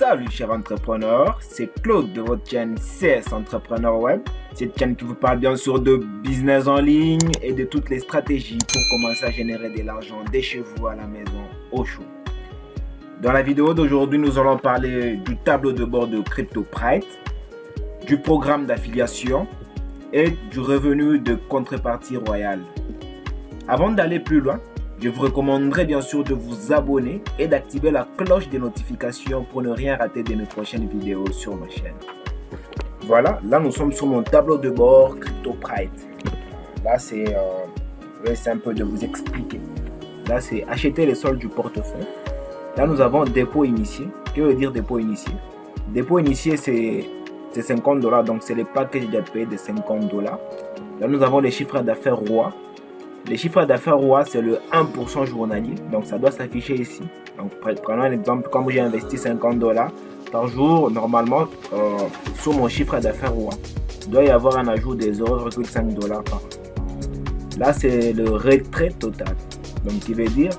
Salut chers entrepreneurs, c'est Claude de votre chaîne CS Entrepreneur Web. Cette chaîne qui vous parle bien sûr de business en ligne et de toutes les stratégies pour commencer à générer de l'argent dès chez vous à la maison au chaud. Dans la vidéo d'aujourd'hui, nous allons parler du tableau de bord de CryptoPrite, du programme d'affiliation et du revenu de contrepartie royale. Avant d'aller plus loin, je vous recommanderais bien sûr de vous abonner et d'activer la cloche des notifications pour ne rien rater de mes prochaines vidéos sur ma chaîne. Voilà, là nous sommes sur mon tableau de bord CryptoPrite. Là c'est, je vais essayer un peu de vous expliquer. Là c'est acheter les soldes du portefeuille. Là nous avons dépôt initié. Que veut dire dépôt initié? Dépôt initié c'est $50, donc c'est les packs que j'ai déjà payé de $50. Là nous avons les chiffres d'affaires rois. Les chiffres d'affaires rois, c'est le 1% journalier. Donc, ça doit s'afficher ici. Donc, prenons un exemple. Comme j'ai investi $50 par jour, normalement, sur mon chiffre d'affaires rois, il doit y avoir un ajout des $0,5 par jour. Là, c'est le retrait total. Donc, qui veut dire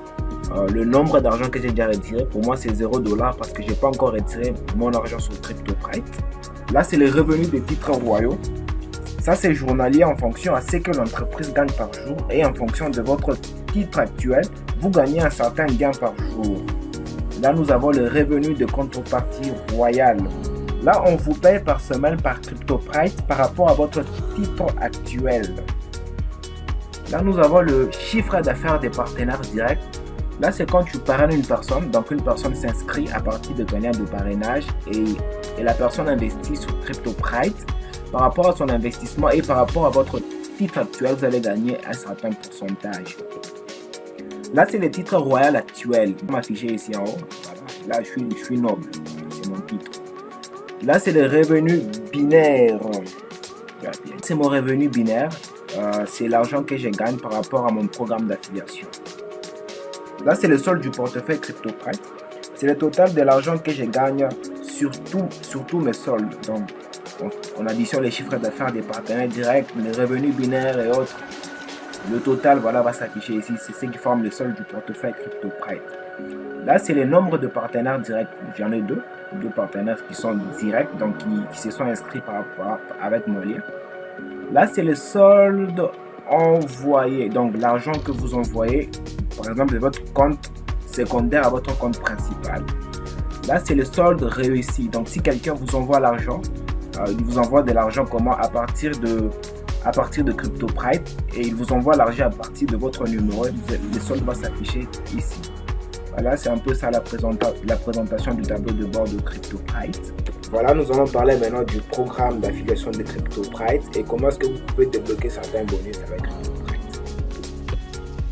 le nombre d'argent que j'ai déjà retiré. Pour moi, c'est $0 parce que je n'ai pas encore retiré mon argent sur CryptoPrite. Là, c'est les revenus des titres royaux. Ça, c'est journalier en fonction à ce que l'entreprise gagne par jour et en fonction de votre titre actuel, vous gagnez un certain gain par jour. Là, nous avons le revenu de contrepartie royale. Là, on vous paye par semaine par CryptoPrite par rapport à votre titre actuel. Là, nous avons le chiffre d'affaires des partenaires directs. Là, c'est quand tu parraines une personne. Donc, une personne s'inscrit à partir de gagnants de parrainage et la personne investit sur CryptoPrite. Par rapport à son investissement et par rapport à votre titre actuel, vous allez gagner un certain pourcentage. Là, c'est le titre royal actuel. Je vais m'afficher ici en haut. Voilà. Là, je suis noble. C'est mon titre. Là, c'est le revenu binaire. C'est mon revenu binaire. C'est l'argent que je gagne par rapport à mon programme d'affiliation. Là, c'est le solde du portefeuille CryptoPrite. C'est le total de l'argent que je gagne sur tous mes soldes. Donc, on additionne les chiffres d'affaires des partenaires directs, les revenus binaires et autres. Le total, voilà, va s'afficher ici. C'est ce qui forme le solde du portefeuille CryptoPrite. Là, c'est le nombre de partenaires directs. J'en ai deux partenaires qui sont directs, donc qui se sont inscrits avec mon lien. Là, c'est le solde envoyé. Donc, l'argent que vous envoyez, par exemple, de votre compte secondaire à votre compte principal. Là, c'est le solde réussi. Donc, si quelqu'un vous envoie l'argent, il vous envoie de l'argent comment à partir de CryptoPrite et il vous envoie l'argent à partir de votre numéro. Le solde va s'afficher ici. Voilà, c'est un peu ça la présentation du tableau de bord de CryptoPrite. Voilà, nous allons parler maintenant du programme d'affiliation de CryptoPrite et comment est-ce que vous pouvez débloquer certains bonus avec CryptoPrite.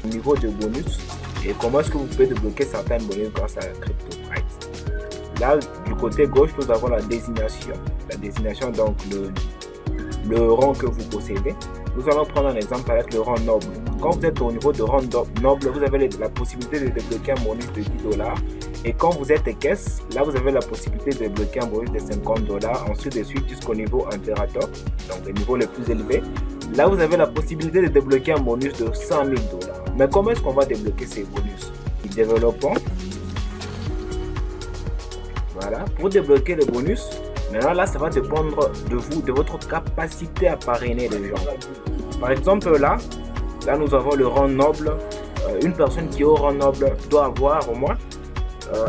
Au niveau de bonus et comment est-ce que vous pouvez débloquer certains bonus grâce à CryptoPrite. Là, du côté gauche, nous avons la désignation. La désignation, donc le rang que vous possédez. Nous allons prendre un exemple avec le rang noble. Quand vous êtes au niveau de rang noble, vous avez la possibilité de débloquer un bonus de $10. Et quand vous êtes caisse, là vous avez la possibilité de débloquer un bonus de $50. Ensuite de suite jusqu'au niveau impérateur, donc le niveau le plus élevé. Là vous avez la possibilité de débloquer un bonus de $100 000. Mais comment est-ce qu'on va débloquer ces bonus? Développons. Voilà, pour débloquer le bonus, maintenant là ça va dépendre de vous, de votre capacité à parrainer les gens. Par exemple là nous avons le rang noble. Une personne qui est au rang noble doit avoir au moins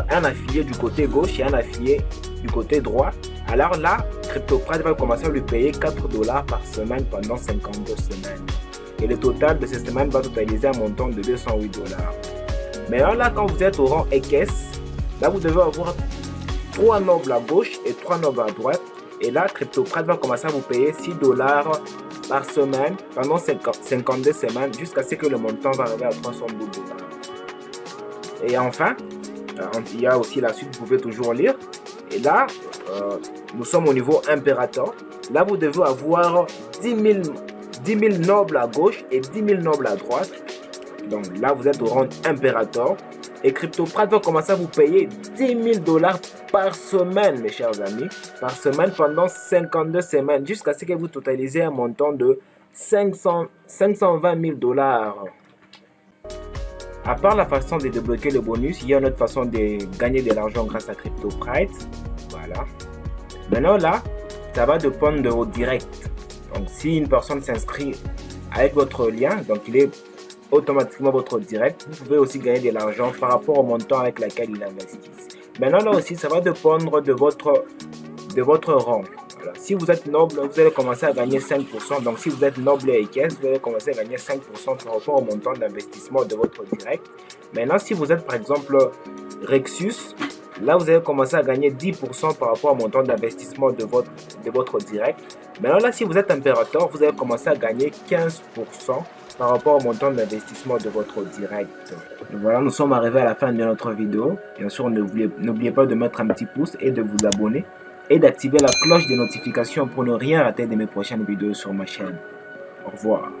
un affilié du côté gauche et un affilié du côté droit. Alors là, CryptoPrite va commencer à lui payer $4 par semaine pendant 52 semaines. Et le total de ces semaines va totaliser un montant de $208. Maintenant là, quand vous êtes au rang caisse, là vous devez avoir 3 nobles à gauche et 3 nobles à droite. Et là, CryptoPrite va commencer à vous payer $6 par semaine pendant 52 semaines jusqu'à ce que le montant va arriver à $312. Et enfin, il y a aussi la suite, vous pouvez toujours lire. Et là, nous sommes au niveau impérateur. Là, vous devez avoir 10 000 nobles à gauche et 10 000 nobles à droite. Donc là, vous êtes au rang impérateur. Et CryptoPrite va commencer à vous payer $10 000 par semaine, mes chers amis. Par semaine pendant 52 semaines. Jusqu'à ce que vous totalisez un montant de $520 000. À part la façon de débloquer le bonus, il y a une autre façon de gagner de l'argent grâce à CryptoPrite. Voilà. Maintenant là, ça va dépendre de vos directs. Donc si une personne s'inscrit avec votre lien, donc il est automatiquement votre direct, vous pouvez aussi gagner de l'argent par rapport au montant avec lequel il investit. Maintenant là aussi, ça va dépendre de votre rang. Voilà. Si vous êtes noble, vous allez commencer à gagner 5%. Donc si vous êtes noble et caisse, vous allez commencer à gagner 5% par rapport au montant d'investissement de votre direct. Maintenant, si vous êtes par exemple Rexus, là vous allez commencer à gagner 10% par rapport au montant d'investissement de votre direct. Maintenant là, si vous êtes impérateur, vous allez commencer à gagner 15% par rapport au montant d'investissement de votre direct. Et voilà, nous sommes arrivés à la fin de notre vidéo. Bien sûr, n'oubliez pas de mettre un petit pouce et de vous abonner et d'activer la cloche de notification pour ne rien rater de mes prochaines vidéos sur ma chaîne. Au revoir.